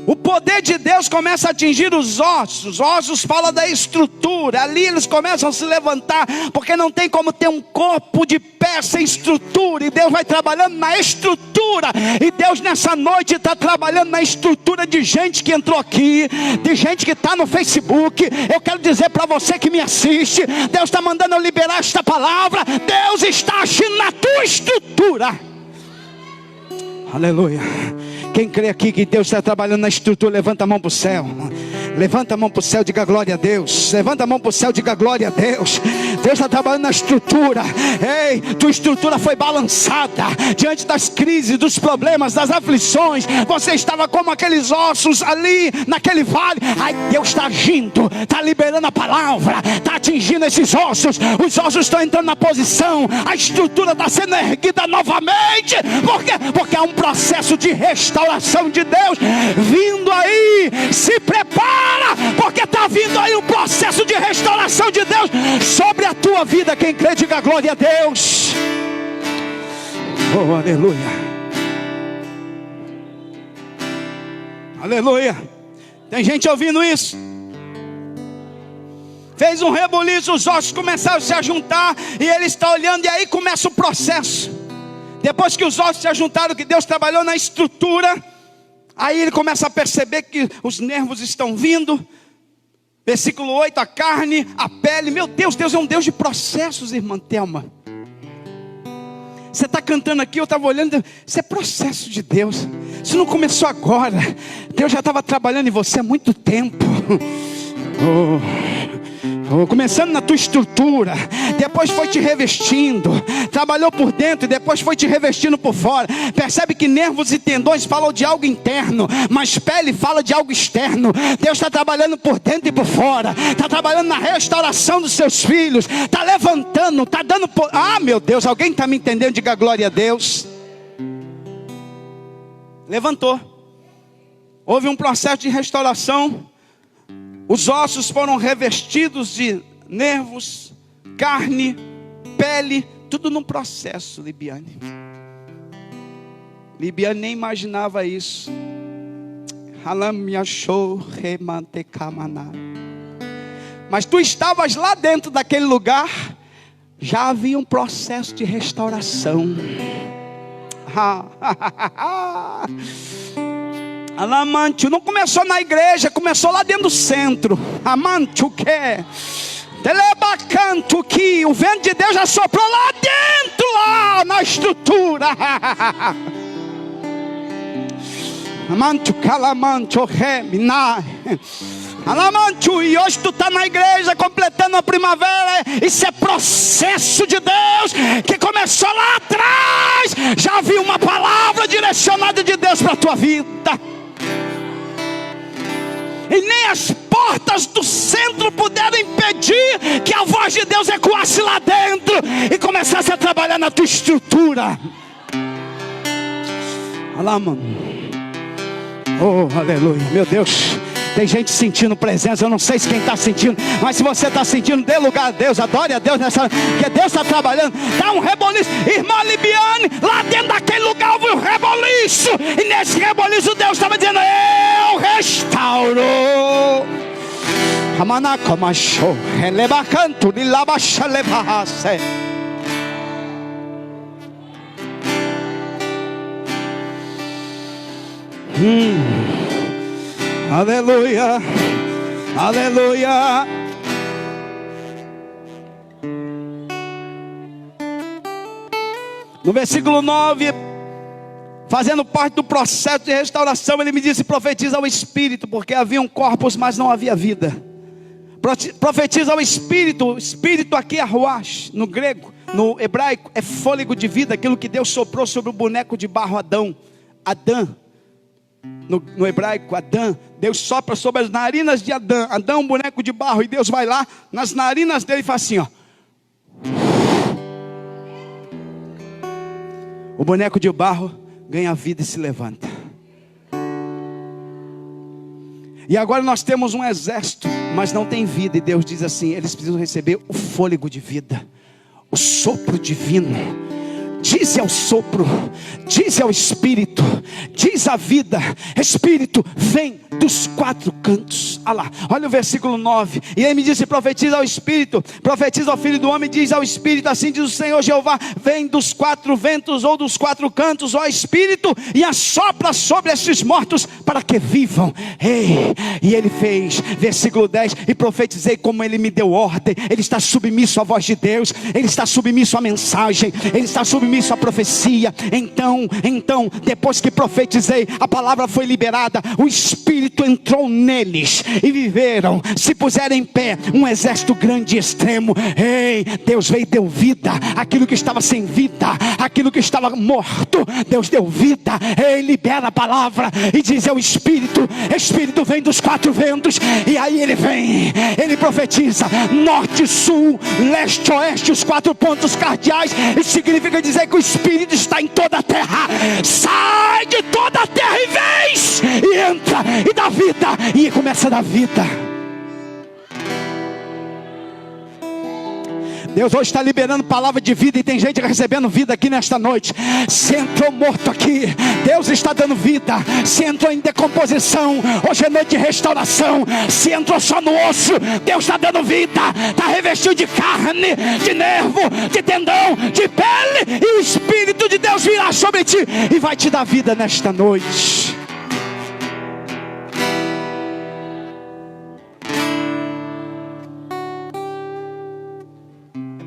O poder de Deus começa a atingir os ossos fala da estrutura. Ali eles começam a se levantar, porque não tem como ter um corpo de pé sem estrutura. E Deus vai trabalhando na estrutura. E Deus nessa noite está trabalhando na estrutura de gente que entrou aqui, de gente que está no Facebook. Eu quero dizer para você que me assiste, Deus está mandando eu liberar esta palavra. Deus está agindo na tua estrutura. Aleluia. Quem crê aqui que Deus está trabalhando na estrutura, levanta a mão para o céu. Levanta a mão para o céu, diga glória a Deus. Levanta a mão para o céu, diga glória a Deus. Deus está trabalhando na estrutura. Ei, tua estrutura foi balançada diante das crises, dos problemas, das aflições. Você estava como aqueles ossos ali naquele vale. Ai, Deus está agindo, está liberando a palavra, está atingindo esses ossos. Os ossos estão entrando na posição. A estrutura está sendo erguida novamente. Por quê? Porque há um processo de restauração de Deus vindo aí. Se prepara, porque está vindo aí um processo de restauração de Deus sobre a tua vida. Quem crê, diga glória a Deus. Oh, aleluia, aleluia. Tem gente ouvindo isso? Fez um rebuliço, os ossos começaram a se ajuntar, e ele está olhando, e aí começa o processo. Depois que os ossos se ajuntaram, que Deus trabalhou na estrutura, aí ele começa a perceber que os nervos estão vindo. Versículo 8, a carne, a pele. Meu Deus, Deus é um Deus de processos, irmã Thelma. Você está cantando aqui, eu estava olhando. Isso é processo de Deus. Isso não começou agora. Deus já estava trabalhando em você há muito tempo. Começando na tua estrutura, depois foi te revestindo, trabalhou por dentro e depois foi te revestindo por fora. Percebe que nervos e tendões falam de algo interno, mas pele fala de algo externo. Deus está trabalhando por dentro e por fora, está trabalhando na restauração dos seus filhos, está levantando, está dando meu Deus, alguém está me entendendo? Diga glória a Deus. Levantou, houve um processo de restauração. Os ossos foram revestidos de nervos, carne, pele, tudo num processo, Libiane. Libiane nem imaginava isso. Mas tu estavas lá dentro daquele lugar, já havia um processo de restauração. Alamante, não começou na igreja, começou lá dentro do centro. Amante, o que? Telebacanto, que o vento de Deus já soprou lá dentro, lá na estrutura. Amante, calamante, o reminai. Alamante, e hoje tu está na igreja completando a primavera. Isso é processo de Deus que começou lá atrás. Já havia uma palavra direcionada de Deus para a tua vida. E nem as portas do centro puderam impedir que a voz de Deus ecoasse lá dentro e começasse a trabalhar na tua estrutura. Oh, aleluia, meu Deus. Tem gente sentindo presença, eu não sei se quem está sentindo, mas se você está sentindo, dê lugar a Deus, adore a Deus nessa, porque Deus está trabalhando. Dá um reboliço, irmã Libiane, lá dentro daquele lugar houve um reboliço, e nesse reboliço Deus estava dizendo: eu restauro. Amanacamacho, elebacanto, lilabacha levase. Aleluia, aleluia. No versículo 9, fazendo parte do processo de restauração, ele me disse: profetiza ao Espírito, porque haviam corpos, mas não havia vida. Profetiza ao Espírito. Espírito aqui é ruach, no grego, no hebraico é fôlego de vida, aquilo que Deus soprou sobre o boneco de barro Adão. No hebraico, Adão, Deus sopra sobre as narinas de Adão. Adão, um boneco de barro, e Deus vai lá nas narinas dele e faz assim, ó. O boneco de barro ganha vida e se levanta. E agora nós temos um exército, mas não tem vida. E Deus diz assim: eles precisam receber o fôlego de vida, o sopro divino. Diz ao sopro, diz ao Espírito, diz à vida: Espírito, vem dos quatro cantos. Olha lá, olha o versículo 9. E ele me disse: profetiza ao Espírito, profetiza ao Filho do Homem, diz ao Espírito: assim diz o Senhor Jeová, vem dos quatro ventos ou dos quatro cantos, ó Espírito, e assopra sobre estes mortos para que vivam. Ei, e ele fez, versículo 10, e profetizei como ele me deu ordem. Ele está submisso à voz de Deus, ele está submisso à mensagem, ele está submisso à profecia. Então, depois que profetizei, a palavra foi liberada, o Espírito entrou neles e viveram, se puseram em pé, um exército grande e extremo. Ei, Deus veio e deu vida aquilo que estava sem vida, aquilo que estava morto, Deus deu vida. Ei, libera a palavra e diz ao Espírito: Espírito, vem dos quatro ventos. E aí ele vem, ele profetiza norte, sul, leste, oeste, os quatro pontos cardeais. Isso significa dizer que o Espírito está em toda a terra. Sai de toda a terra e vens, e entra, e dá vida, e começa a dar vida. Deus hoje está liberando palavra de vida, e tem gente recebendo vida aqui nesta noite. Se entrou morto aqui, Deus está dando vida. Se entrou em decomposição, hoje é noite de restauração. Se entrou só no osso, Deus está dando vida. Está revestido de carne, de nervo, de tendão, de pele, e o Espírito de Deus virá sobre ti e vai te dar vida nesta noite.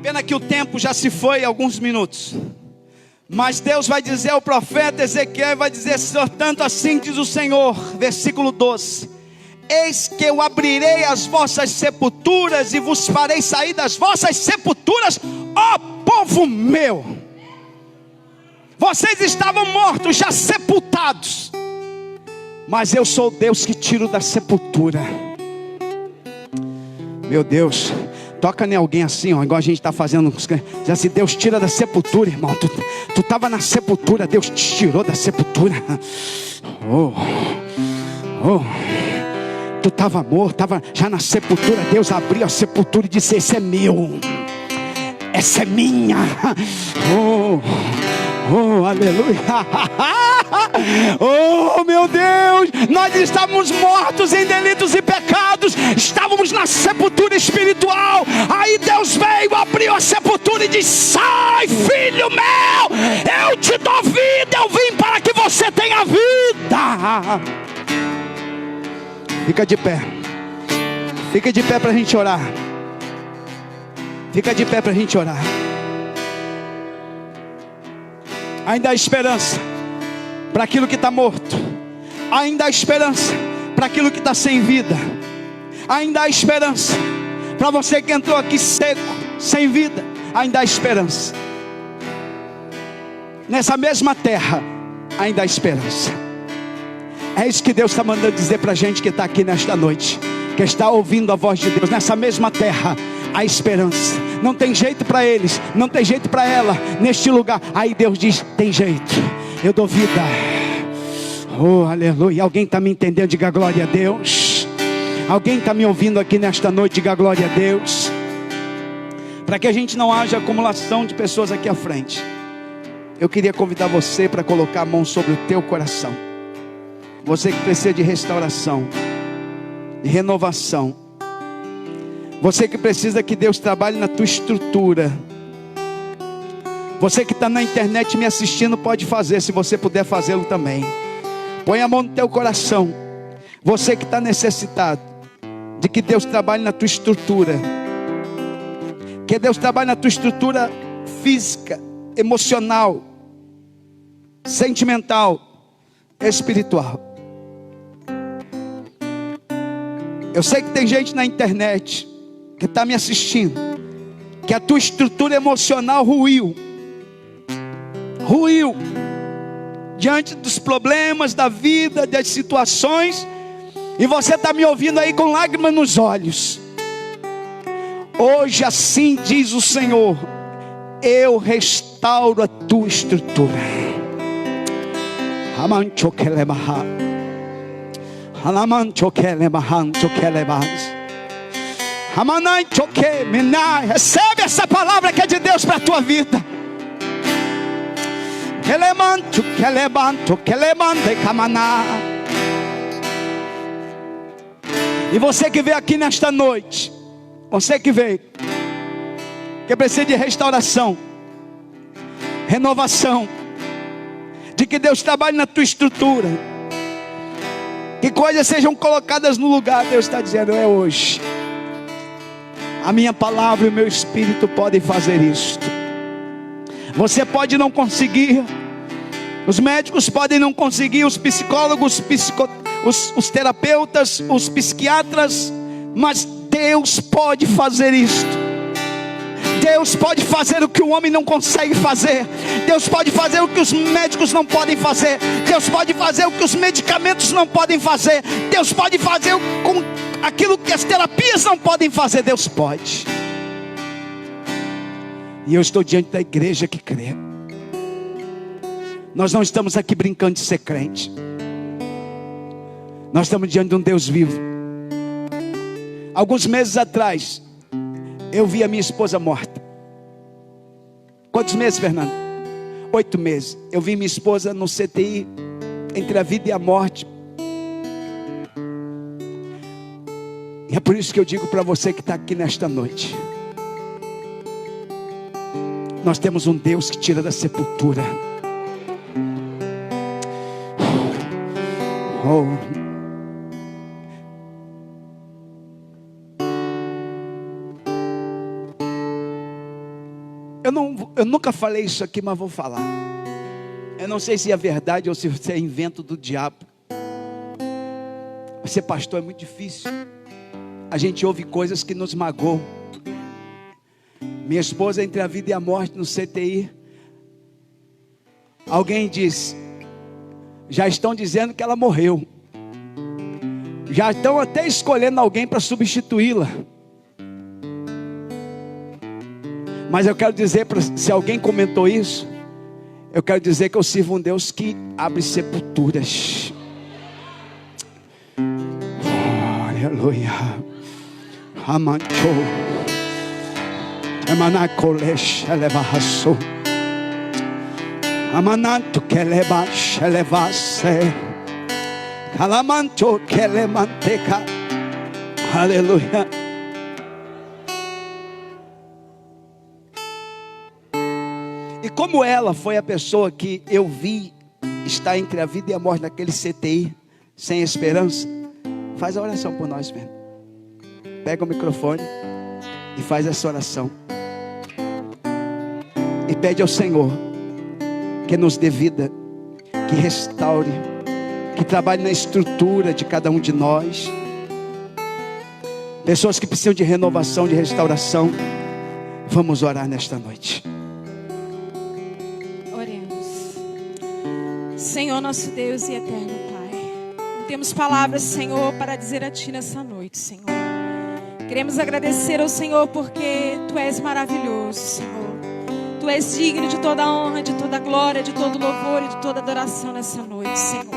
Pena que o tempo já se foi, alguns minutos. Mas Deus vai dizer ao profeta Ezequiel, vai dizer: tanto assim diz o Senhor, versículo 12: eis que eu abrirei as vossas sepulturas e vos farei sair das vossas sepulturas, ó povo meu. Vocês estavam mortos, já sepultados, mas eu sou Deus que tiro da sepultura. Meu Deus, toca em alguém assim, ó, igual a gente está fazendo. Diz assim: Deus tira da sepultura, irmão. Tu estava na sepultura, Deus te tirou da sepultura. Tu estava morto, estava já na sepultura. Deus abriu a sepultura e disse: esse é meu, essa é minha. Aleluia. Oh meu Deus, nós estávamos mortos em delitos e pecados, estávamos na sepultura espiritual. Aí Deus veio, abriu a sepultura e disse: sai, filho meu, eu te dou vida, eu vim para que você tenha vida. Fica de pé, fica de pé para a gente orar. Fica de pé para a gente orar. Ainda há esperança para aquilo que está morto. Ainda há esperança para aquilo que está sem vida. Ainda há esperança para você que entrou aqui seco, sem vida. Ainda há esperança. Nessa mesma terra ainda há esperança. É isso que Deus está mandando dizer para a gente que está aqui nesta noite, que está ouvindo a voz de Deus. Nessa mesma terra há esperança. Não tem jeito para eles, não tem jeito para ela neste lugar. Aí Deus diz: tem jeito, eu dou vida. Oh, aleluia. Alguém está me entendendo? Diga glória a Deus. Alguém está me ouvindo aqui nesta noite? Diga glória a Deus. Para que a gente não haja acumulação de pessoas aqui à frente, eu queria convidar você para colocar a mão sobre o teu coração. Você que precisa de restauração, de renovação. Você que precisa que Deus trabalhe na tua estrutura. Você que está na internet me assistindo, pode fazer, se você puder fazê-lo também. Põe a mão no teu coração. Você que está necessitado de que Deus trabalhe na tua estrutura. Que Deus trabalhe na tua estrutura física, emocional, sentimental, espiritual. Eu sei que tem gente na internet que está me assistindo, que a tua estrutura emocional ruiu diante dos problemas da vida, das situações, e você está me ouvindo aí com lágrimas nos olhos. Hoje assim diz o Senhor: eu restauro a tua estrutura. Recebe essa palavra que é de Deus para a tua vida. E você que veio aqui nesta noite, você que veio, que precisa de restauração, renovação, de que Deus trabalhe na tua estrutura, que coisas sejam colocadas no lugar. Deus está dizendo: é hoje. A minha palavra e o meu espírito podem fazer isto. Você pode não conseguir, os médicos podem não conseguir, os psicólogos, os terapeutas, os psiquiatras, mas Deus pode fazer isto. Deus pode fazer o que o homem não consegue fazer. Deus pode fazer o que os médicos não podem fazer. Deus pode fazer o que os medicamentos não podem fazer. Deus pode fazer com aquilo que as terapias não podem fazer. Deus pode. E eu estou diante da igreja que crê. Nós não estamos aqui brincando de ser crente. Nós estamos diante de um Deus vivo. Alguns meses atrás, eu vi a minha esposa morta. Quantos meses, Fernando? 8 meses. Eu vi minha esposa no CTI, entre a vida e a morte. E é por isso que eu digo para você que está aqui nesta noite: nós temos um Deus que tira da sepultura. Eu nunca falei isso aqui, mas vou falar. Eu não sei se é verdade ou se é invento do diabo. Ser pastor é muito difícil. A gente ouve coisas que nos magoam. Minha esposa, entre a vida e a morte no CTI, alguém disse: já estão dizendo que ela morreu. Já estão até escolhendo alguém para substituí-la. Mas eu quero dizer, se alguém comentou isso, eu quero dizer que eu sirvo um Deus que abre sepulturas. Oh, aleluia. Amancho. Emanacolesh elevaço. Amananto que levash elevase. Calamanto que lemanteca. Aleluia. E como ela foi a pessoa que eu vi estar entre a vida e a morte naquele CTI, sem esperança, faz a oração por nós, velho. Pega o microfone e faz essa oração. E pede ao Senhor que nos dê vida, que restaure, que trabalhe na estrutura de cada um de nós. Pessoas que precisam de renovação, de restauração. Vamos orar nesta noite. Senhor, nosso Deus e eterno Pai, não temos palavras, Senhor, para dizer a Ti nessa noite, Senhor. Queremos agradecer ao Senhor porque Tu és maravilhoso, Senhor. Tu és digno de toda honra, de toda glória, de todo louvor e de toda adoração nessa noite, Senhor.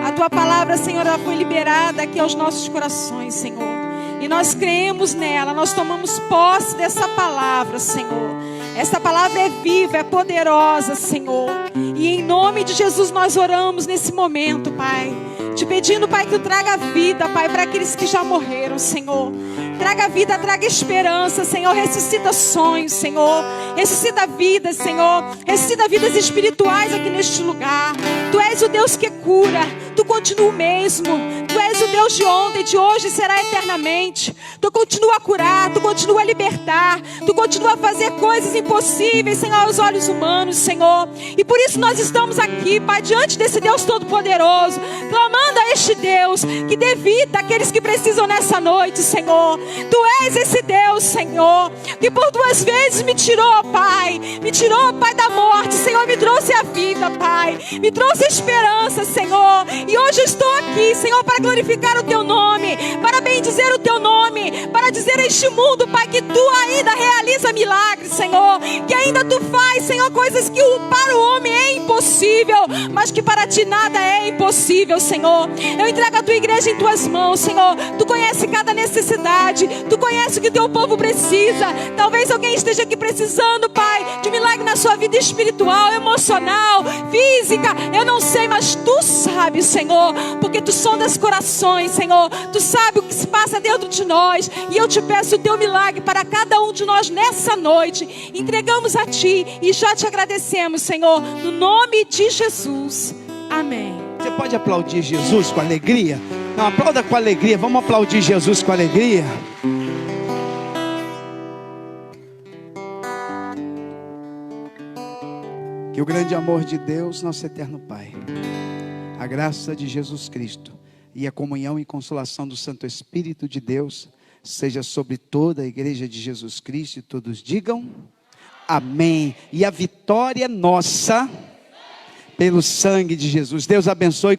A Tua palavra, Senhor, ela foi liberada aqui aos nossos corações, Senhor. E nós cremos nela, nós tomamos posse dessa palavra, Senhor. Essa palavra é viva, é poderosa, Senhor. E em nome de Jesus nós oramos nesse momento, Pai. Te pedindo, Pai, que Tu traga vida, Pai, para aqueles que já morreram, Senhor. Traga vida, traga esperança, Senhor. Ressuscita sonhos, Senhor. Ressuscita vidas, Senhor. Ressuscita vidas espirituais aqui neste lugar. Tu és o Deus que cura. Tu continua o mesmo. Tu és o Deus de ontem, de hoje e será eternamente. Tu continua a curar, Tu continua a libertar, Tu continua a fazer coisas impossíveis, Senhor, aos olhos humanos, Senhor. E por isso nós estamos aqui, Pai, diante desse Deus Todo-Poderoso, clamando a este Deus que dê vida àqueles que precisam nessa noite, Senhor. Tu és esse Deus, Senhor, que por 2 vezes me tirou, Pai. Me tirou, Pai, da morte, Senhor, me trouxe a vida, Pai. Me trouxe esperança, Senhor. E hoje eu estou aqui, Senhor, para glorificar o Teu nome, para bendizer o Teu nome, para dizer a este mundo, Pai, que Tu ainda realiza milagres, Senhor, que ainda Tu faz, Senhor, coisas que para o homem é impossível, mas que para Ti nada é impossível, Senhor. Eu entrego a Tua igreja em Tuas mãos, Senhor. Tu conhece cada necessidade, Tu conhece o que o Teu povo precisa. Talvez alguém esteja aqui precisando, Pai, de um milagre na sua vida espiritual, emocional, física, eu não sei, mas Tu sabes, Senhor, porque Tu sondas corações, Senhor. Tu sabes o que se passa dentro de nós, e eu Te peço o Teu milagre para cada um de nós nessa noite. Entregamos a Ti e já Te agradecemos, Senhor, no nome de Jesus, amém. Você pode aplaudir Jesus com alegria? Não, aplauda com alegria. Vamos aplaudir Jesus com alegria. Que o grande amor de Deus, nosso eterno Pai, a graça de Jesus Cristo e a comunhão e consolação do Santo Espírito de Deus seja sobre toda a igreja de Jesus Cristo, e todos digam amém. E a vitória nossa pelo sangue de Jesus. Deus abençoe.